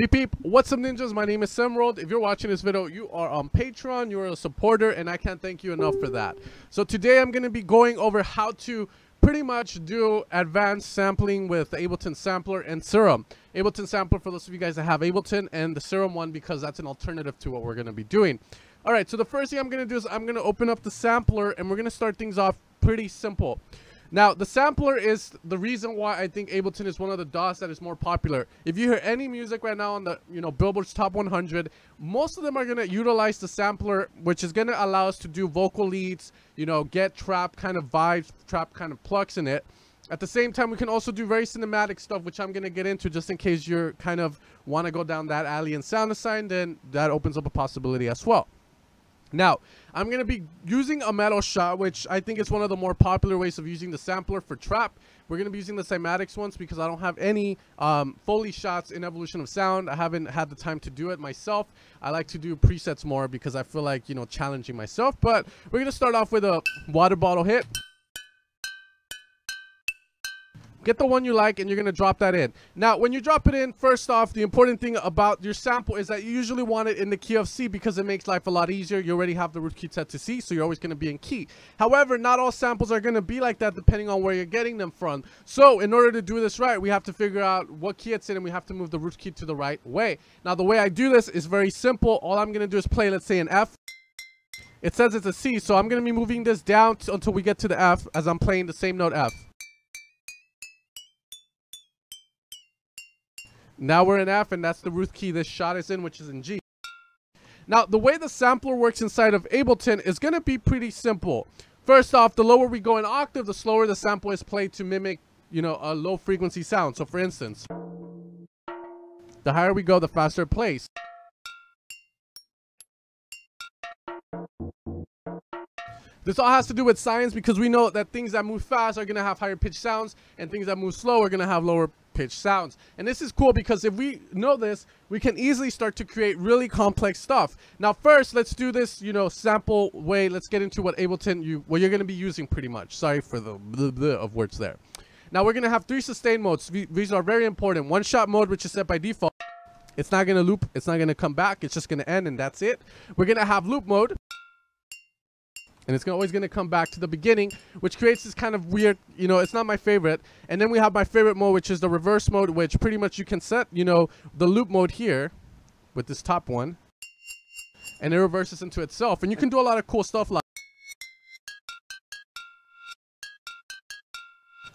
Beep beep, what's up ninjas? My name is Simworld. If you're watching this video, you are on Patreon, you're a supporter, and I can't thank you enough for that. So today I'm going to be going over how to pretty much do advanced sampling with the Ableton Sampler and Serum. Ableton Sampler for those of you guys that have Ableton, and the Serum one because that's an alternative to what we're going to be doing. Alright, so the first thing I'm going to do is I'm going to open up the sampler and we're going to start things off pretty simple. Now, the sampler is the reason why I think Ableton is one of the DAWs that is more popular. If you hear any music right now on the, Billboard's Top 100, most of them are going to utilize the sampler, which is going to allow us to do vocal leads, get trap kind of vibes, trap kind of plucks in it. At the same time, we can also do very cinematic stuff, which I'm going to get into just in case you're kind of want to go down that alley and sound design, then that opens up a possibility as well. Now, I'm going to be using a metal shot, which I think is one of the more popular ways of using the sampler for trap. We're going to be using the cymatics ones because I don't have any Foley shots in Evolution of Sound. I haven't had the time to do it myself. I like to do presets more because I feel like, challenging myself. But we're going to start off with a water bottle hit. Get the one you like and you're going to drop that in. Now, when you drop it in, first off, the important thing about your sample is that you usually want it in the key of C because it makes life a lot easier. You already have the root key set to C, so you're always going to be in key. However, not all samples are going to be like that depending on where you're getting them from. So, in order to do this right, we have to figure out what key it's in and we have to move the root key to the right way. Now, the way I do this is very simple. All I'm going to do is play, let's say, an F. It says it's a C, so I'm going to be moving this down until we get to the F as I'm playing the same note F. Now we're in F, and that's the root key this shot is in, which is in G. Now, the way the sampler works inside of Ableton is going to be pretty simple. First off, the lower we go in octave, the slower the sample is played to mimic, a low frequency sound. So, for instance, the higher we go, the faster it plays. This all has to do with science because we know that things that move fast are going to have higher pitch sounds and things that move slow are going to have lower pitch sounds. And this is cool because if we know this, we can easily start to create really complex stuff. Now, first, let's do this, sample way. Let's get into what Ableton, what you're going to be using pretty much. Sorry for the blah, blah of words there. Now, we're going to have 3 sustain modes. These are very important. One shot mode, which is set by default. It's not going to loop. It's not going to come back. It's just going to end, and that's it. We're going to have loop mode. And it's always going to come back to the beginning, which creates this kind of weird, it's not my favorite. And then we have my favorite mode, which is the reverse mode, which pretty much you can set, the loop mode here with this top one. And it reverses into itself. And you can do a lot of cool stuff like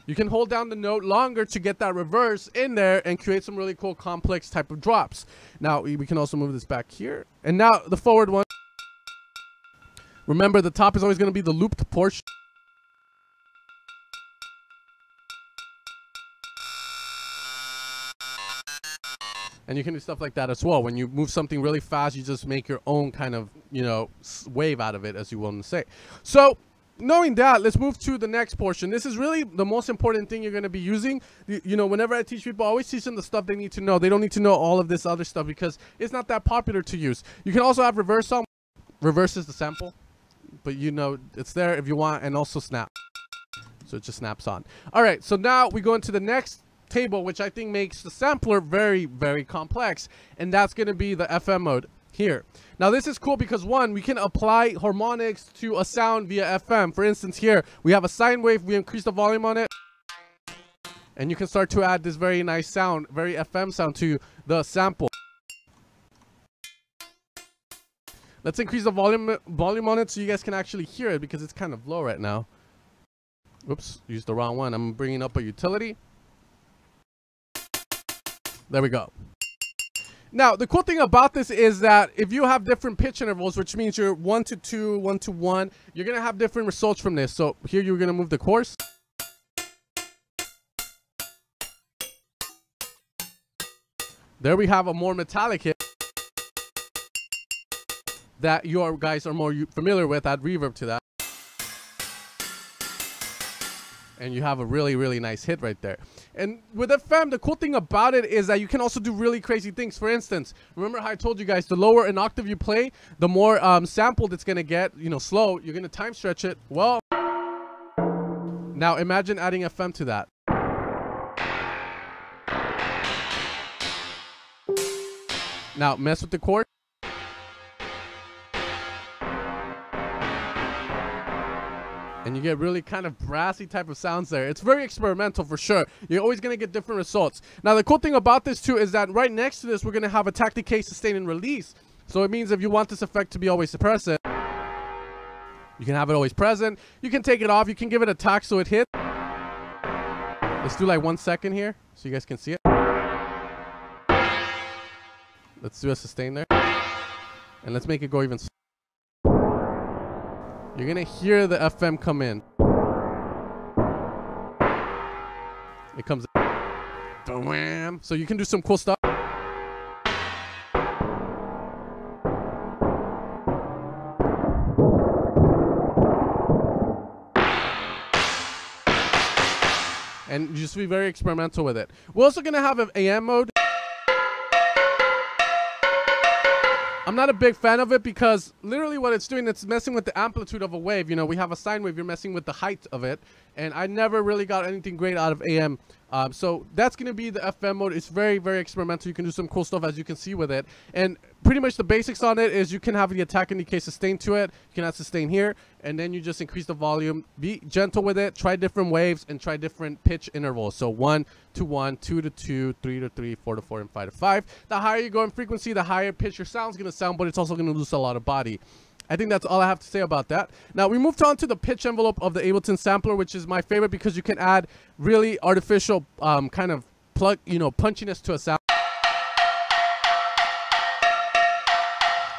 you can hold down the note longer to get that reverse in there and create some really cool complex type of drops. Now, we can also move this back here. And now the forward one. Remember, the top is always going to be the looped portion. And you can do stuff like that as well. When you move something really fast, you just make your own kind of, wave out of it, as you want to say. So, knowing that, let's move to the next portion. This is really the most important thing you're going to be using. Whenever I teach people, I always teach them the stuff they need to know. They don't need to know all of this other stuff because it's not that popular to use. You can also have reverse on. Reverse is the sample. But it's there if you want, and also snap. So it just snaps on. All right, so now we go into the next table, which I think makes the sampler very, very complex. And that's going to be the FM mode here. Now, this is cool because, one, we can apply harmonics to a sound via FM. For instance, here, we have a sine wave. We increase the volume on it. And you can start to add this very nice sound, very FM sound to the sample. Let's increase the volume on it so you guys can actually hear it because it's kind of low right now. Oops, used the wrong one. I'm bringing up a utility. There we go. Now, the cool thing about this is that if you have different pitch intervals, which means you're 1 to 2, 1 to 1, you're going to have different results from this. So here you're going to move the chorus. There we have a more metallic hit that you guys are more familiar with. Add reverb to that. And you have a really, really nice hit right there. And with FM, the cool thing about it is that you can also do really crazy things. For instance, remember how I told you guys, the lower an octave you play, the more sampled it's going to get, slow. You're going to time stretch it. Well, now imagine adding FM to that. Now mess with the chord. And you get really kind of brassy type of sounds there. It's very experimental for sure. You're always going to get different results. Now, the cool thing about this too is that right next to this, we're going to have attack, decay, sustain, and release. So it means if you want this effect to be always present, you can have it always present. You can take it off. You can give it attack so it hits. Let's do like 1 second here so you guys can see it. Let's do a sustain there. And let's make it go even. You're going to hear the FM come in. It comes in. So you can do some cool stuff. And just be very experimental with it. We're also going to have an AM mode. I'm not a big fan of it because literally what it's doing, it's messing with the amplitude of a wave. You know, we have a sine wave, you're messing with the height of it. And I never really got anything great out of AM. So that's going to be the FM mode. It's very, very experimental. You can do some cool stuff as you can see with it. And pretty much the basics on it is you can have the attack and decay sustain to it. You can add sustain here. And then you just increase the volume. Be gentle with it. Try different waves and try different pitch intervals. So 1 to 1, 2 to 2, 3 to 3, 4 to 4, and 5 to 5. The higher you go in frequency, the higher pitch your sound's going to sound, but it's also going to lose a lot of body. I think that's all I have to say about that. Now, we moved on to the pitch envelope of the Ableton sampler, which is my favorite because you can add really artificial kind of punchiness to a sound.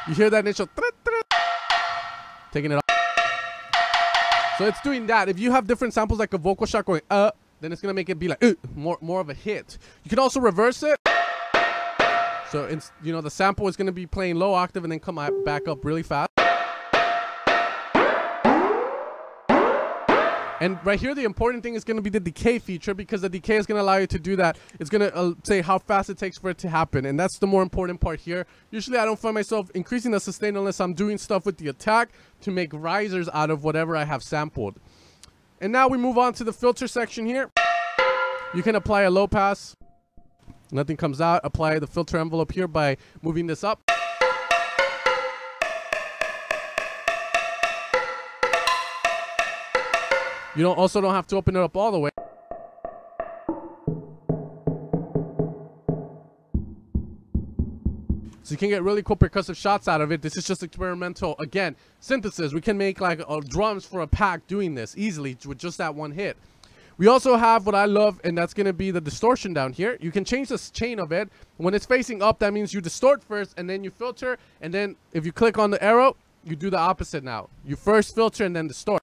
You hear that initial taking it off. So it's doing that. If you have different samples like a vocal shot going then it's gonna make it be like more of a hit. You can also reverse it. So it's, you know, the sample is gonna be playing low octave and then come back up really fast. And right here, the important thing is going to be the decay feature, because the decay is going to allow you to do that. It's going to say how fast it takes for it to happen. And that's the more important part here. Usually, I don't find myself increasing the sustain unless I'm doing stuff with the attack to make risers out of whatever I have sampled. And now we move on to the filter section here. You can apply a low pass. Nothing comes out. Apply the filter envelope here by moving this up. You also don't have to open it up all the way. So you can get really cool percussive shots out of it. This is just experimental. Again, synthesis. We can make like drums for a pack doing this easily with just that one hit. We also have what I love, and that's going to be the distortion down here. You can change the chain of it. When it's facing up, that means you distort first, and then you filter. And then if you click on the arrow, you do the opposite now. You first filter and then distort.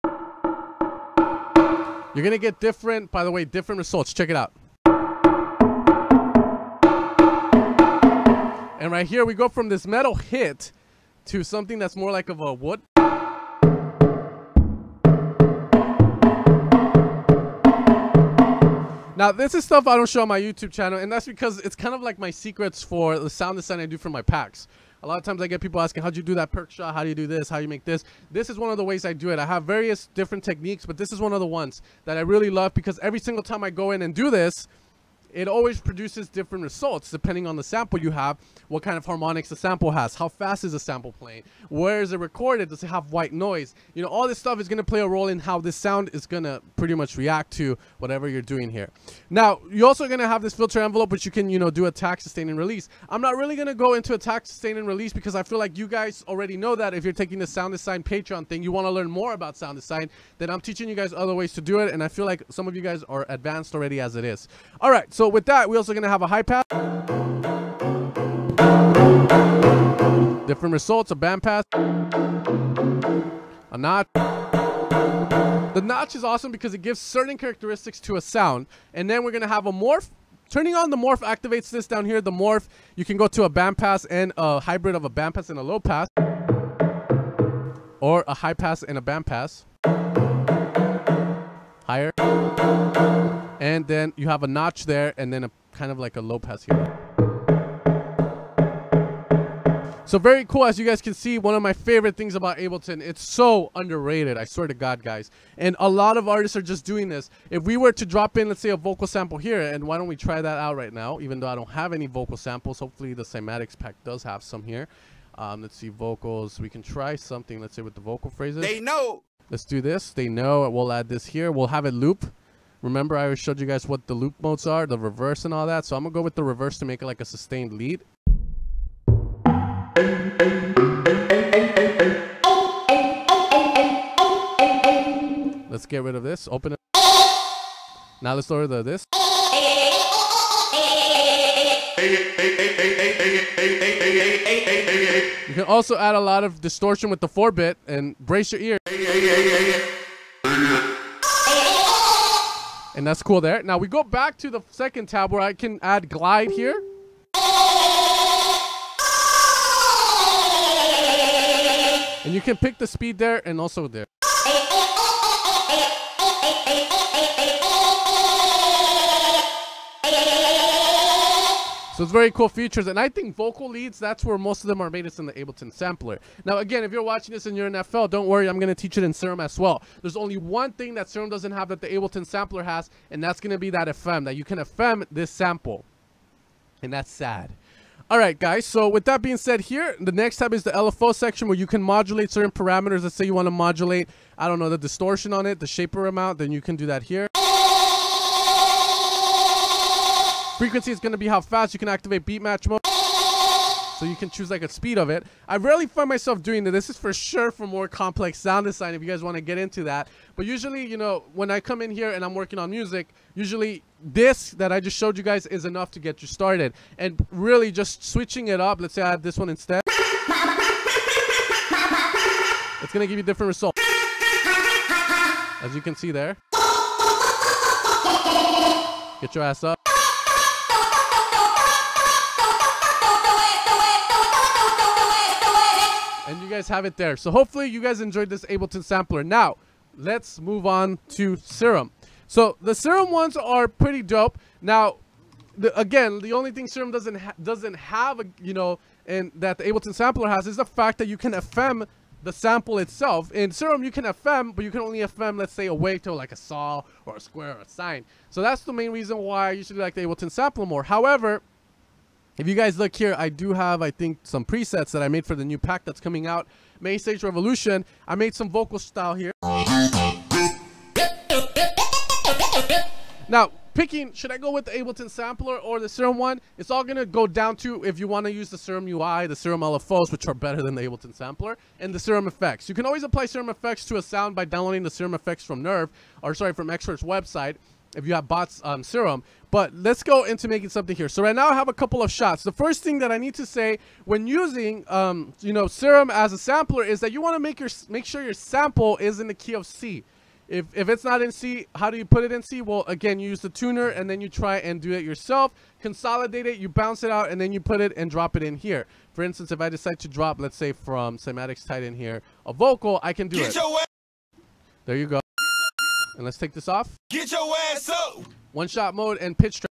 You're going to get different, by the way, different results. Check it out. And right here, we go from this metal hit to something that's more like of a wood. Now, this is stuff I don't show on my YouTube channel, and that's because it's kind of like my secrets for the sound design I do for my packs. A lot of times I get people asking, how'd you do that perk shot? How do you do this? How do you make this? This is one of the ways I do it. I have various different techniques, but this is one of the ones that I really love, because every single time I go in and do this, it always produces different results depending on the sample you have, what kind of harmonics the sample has, how fast is the sample playing, where is it recorded, does it have white noise? You know, all this stuff is going to play a role in how this sound is going to pretty much react to whatever you're doing here. Now, you're also going to have this filter envelope, which you can, you know, do attack, sustain, and release. I'm not really going to go into attack, sustain, and release because I feel like you guys already know that. If you're taking the sound design Patreon thing, you want to learn more about sound design, then I'm teaching you guys other ways to do it, and I feel like some of you guys are advanced already as it is. All right, so with that, we're also going to have a high pass. Different results, a band pass, a notch. The notch is awesome because it gives certain characteristics to a sound. And then we're going to have a morph. Turning on the morph activates this down here. The morph, you can go to a band pass and a hybrid of a band pass and a low pass, or a high pass and a band pass. Higher. And then you have a notch there, and then a kind of like a low pass here. So So very cool. As you guys can see, one of my favorite things about Ableton, it's so underrated. I swear to God, guys. And a lot of artists are just doing this. If we were to drop in, let's say, a vocal sample here, and why don't we try that out right now, even though I don't have any vocal samples. Hopefully the Cymatics pack does have some here. Let's see, vocals. We can try something, let's say, with the vocal phrases. They know. Let's do this. They know. We'll add this here. We'll have it loop. Remember, I already showed you guys what the loop modes are, the reverse and all that. So I'm going to go with the reverse to make it like a sustained lead. Let's get rid of this. Open it. Now let's lower this. You can also add a lot of distortion with the 4-bit and brace your ear. And that's cool there. Now we go back to the second tab where I can add glide here. And you can pick the speed there and also there. So it's very cool features, and I think vocal leads, that's where most of them are made. It's in the Ableton sampler. Now again, if you're watching this and you're in FL, don't worry, I'm going to teach it in Serum as well. There's only one thing that Serum doesn't have that the Ableton sampler has, and that's going to be that FM, that you can FM this sample. And that's sad. Alright guys, so with that being said here, the next tab is the LFO section where you can modulate certain parameters. Let's say you want to modulate, I don't know, the distortion on it, the shaper amount, then you can do that here. Frequency is going to be how fast you can activate beat match mode. So you can choose like a speed of it. I rarely find myself doing this. This is for sure for more complex sound design if you guys want to get into that. But usually, you know, when I come in here and I'm working on music, usually this that I just showed you guys is enough to get you started. And really just switching it up. Let's say I add this one instead. It's going to give you different results. As you can see there. Get your ass up. And you guys have it there. So hopefully you guys enjoyed this Ableton sampler. Now, let's move on to Serum. So the Serum ones are pretty dope. Now, again, the only thing Serum doesn't have, you know, and that the Ableton sampler has is the fact that you can FM the sample itself. In Serum, you can FM, but you can only FM, let's say, away to like a saw or a square or a sine. So that's the main reason why I usually like the Ableton sampler more. However, if you guys look here, I do have, I think, some presets that I made for the new pack that's coming out. Main Stage Revolution. I made some vocal style here. Now, picking, should I go with the Ableton sampler or the Serum one? It's all going to go down to if you want to use the Serum UI, the Serum LFOs, which are better than the Ableton sampler, and the Serum effects. You can always apply Serum effects to a sound by downloading the Serum effects from Nerve, or sorry, from Expert's website, if you have bots on Serum. But let's go into making something here. So right now I have a couple of shots. The first thing that I need to say when using you know, Serum as a sampler is that you want to make sure your sample is in the key of C. If it's not in C, how do you put it in C? Well, again, you use the tuner and then you try and do it yourself. Consolidate it, you bounce it out, and then you put it and drop it in here. For instance, if I decide to drop, let's say from Cymatics Titan here, a vocal, I can do it. There you go. And let's take this off. Get your ass up. One shot mode and pitch track.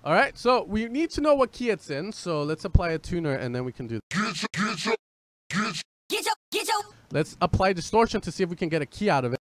All right, so we need to know what key it's in. So let's apply a tuner and then we can do that. Let's apply distortion to see if we can get a key out of it.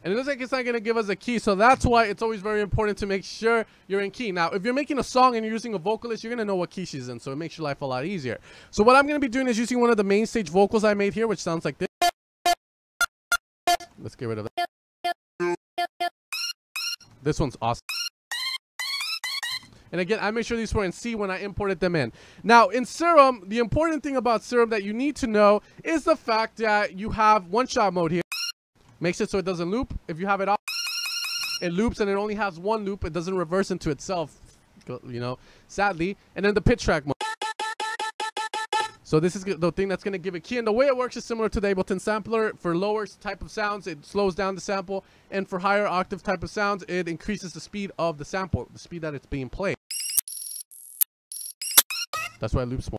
And it looks like it's not going to give us a key, so that's why it's always very important to make sure you're in key. Now, if you're making a song and you're using a vocalist, you're going to know what key she's in, so it makes your life a lot easier. So what I'm going to be doing is using one of the main stage vocals I made here, which sounds like this. Let's get rid of that. This one's awesome. And again, I made sure these were in C when I imported them in. Now, in Serum, the important thing about Serum that you need to know is the fact that you have one-shot mode here. Makes it so it doesn't loop. If you have it off, it loops and it only has one loop. It doesn't reverse into itself, you know, sadly. And then the pitch track mode. So this is the thing that's going to give a key. And the way it works is similar to the Ableton sampler. For lower type of sounds, it slows down the sample. And for higher octave type of sounds, it increases the speed of the sample, the speed that it's being played. That's why it loops more.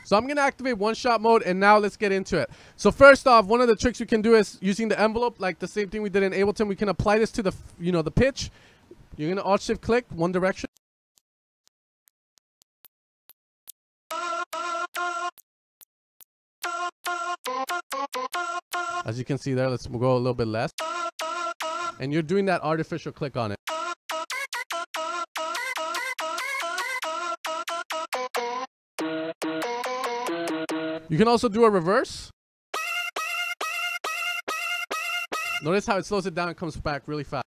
So I'm going to activate one-shot mode, and now let's get into it. So first off, one of the tricks we can do is using the envelope, like the same thing we did in Ableton. We can apply this to the, the pitch. You're going to Alt-Shift-click one direction. As you can see there, let's go a little bit less. And you're doing that artificial click on it. You can also do a reverse. Notice how it slows it down and comes back really fast.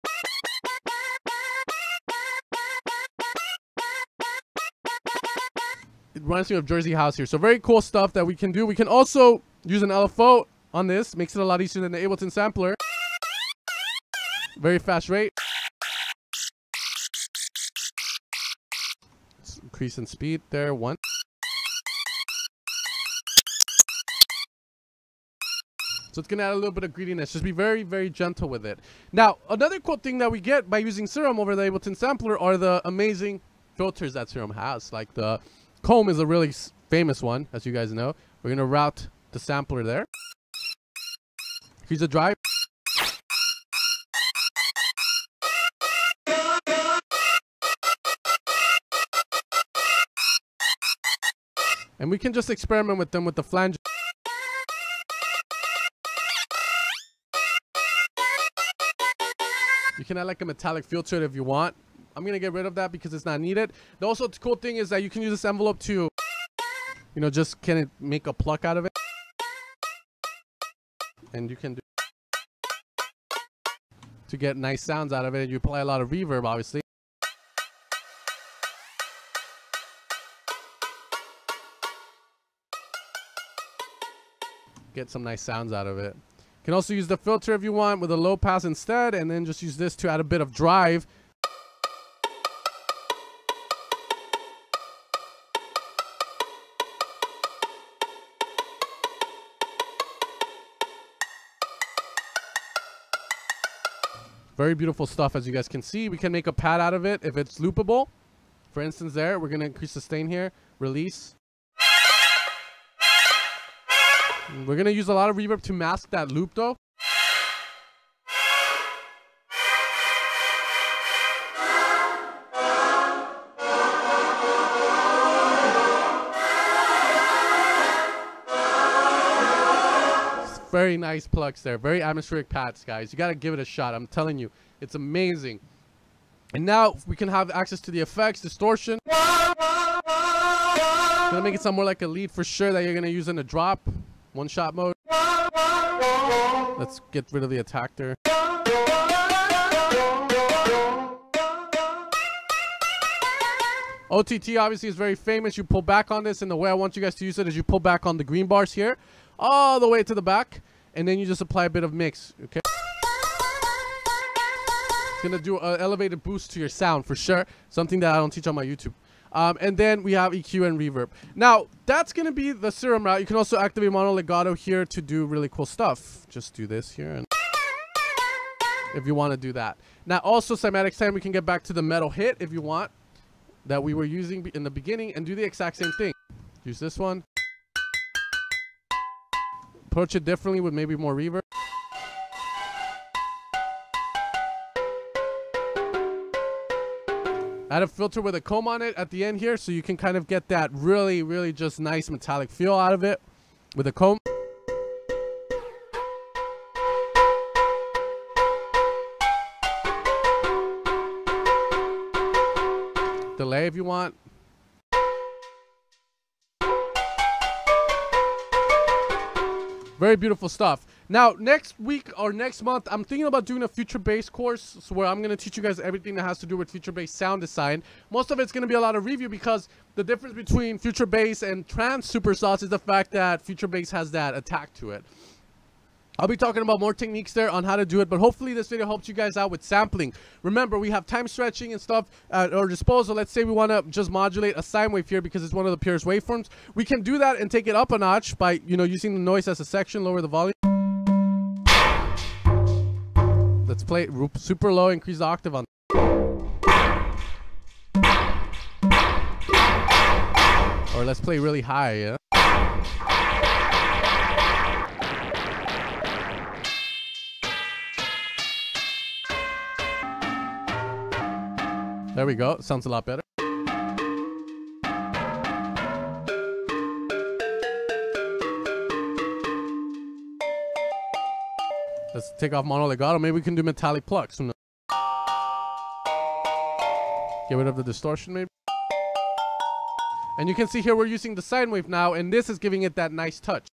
It reminds me of Jersey House here. So very cool stuff that we can do. We can also use an LFO on this. Makes it a lot easier than the Ableton sampler. Very fast rate. Let's increase in speed there. 1. So it's going to add a little bit of greediness. Just be very, very gentle with it. Now, another cool thing that we get by using Serum over the Ableton sampler are the amazing filters that Serum has. Like the comb is a really famous one, as you guys know. We're going to route the sampler there. Here's the drive. And we can just experiment with them with the flange. You can add like a metallic feel to it if you want. I'm going to get rid of that because it's not needed. Also, the cool thing is that you can use this envelope to, just kind of make a pluck out of it. And you can do to get nice sounds out of it. You apply a lot of reverb, obviously. Get some nice sounds out of it. You can also use the filter if you want with a low pass instead, and then just use this to add a bit of drive. Very beautiful stuff, as you guys can see. We can make a pad out of it if it's loopable. For instance there, we're going to increase sustain here. Release. We're going to use a lot of reverb to mask that loop though. Very nice plugs there. Very atmospheric pads, guys. You got to give it a shot. I'm telling you, it's amazing. And now we can have access to the effects, distortion. Gonna make it sound more like a lead for sure that you're gonna use in a drop. One-shot mode. Let's get rid of the attack there. OTT obviously is very famous. You pull back on this, and the way I want you guys to use it is you pull back on the green bars here all the way to the back, and then you just apply a bit of mix. Okay, it's gonna do an elevated boost to your sound for sure, something that I don't teach on my YouTube. And then we have EQ and reverb. Now that's gonna be the Serum route. You can also activate mono legato here to do really cool stuff. Just do this here, and if you want to do that. Now also cymatics time, we can get back to the metal hit if you want, that we were using in the beginning, and do the exact same thing. Use this one. Approach it differently with maybe more reverb. Add a filter with a comb on it at the end here, so you can kind of get that really, really just nice metallic feel out of it with a comb. Delay if you want. Very beautiful stuff. Now, next week or next month, I'm thinking about doing a Future Bass course, so where I'm going to teach you guys everything that has to do with Future Bass sound design. Most of it's going to be a lot of review, because the difference between Future Bass and Trance Supersauce is the fact that Future Bass has that attack to it. I'll be talking about more techniques there on how to do it, but hopefully this video helps you guys out with sampling. Remember, we have time stretching and stuff at our disposal. Let's say we want to just modulate a sine wave here because it's one of the purest waveforms. We can do that and take it up a notch by, using the noise as a section, lower the volume. Let's play it super low, increase the octave on. Or let's play really high, yeah? There we go. Sounds a lot better. Let's take off mono legato. Maybe we can do metallic plucks. Get rid of the distortion maybe. And you can see here we're using the sine wave now, and this is giving it that nice touch.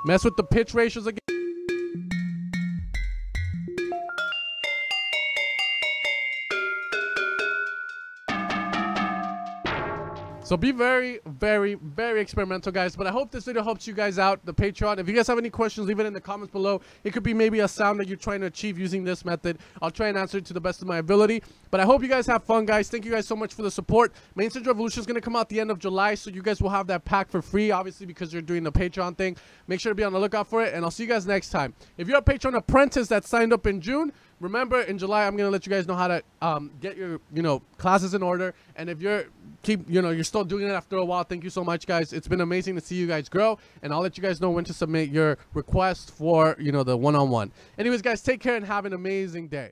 Mess with the pitch ratios again. So be very, very, very experimental, guys. But I hope this video helps you guys out, the Patreon. If you guys have any questions, leave it in the comments below. It could be maybe a sound that you're trying to achieve using this method. I'll try and answer it to the best of my ability. But I hope you guys have fun, guys. Thank you guys so much for the support. Main Stage Revolution is going to come out the end of July, so you guys will have that pack for free, obviously, because you're doing the Patreon thing. Make sure to be on the lookout for it, and I'll see you guys next time. If you're a Patreon apprentice that signed up in June, remember, in July, I'm going to let you guys know how to get your, classes in order. And if you're you're still doing it after a while, thank you so much, guys. It's been amazing to see you guys grow. And I'll let you guys know when to submit your request for, the one-on-one. Anyways, guys, take care and have an amazing day.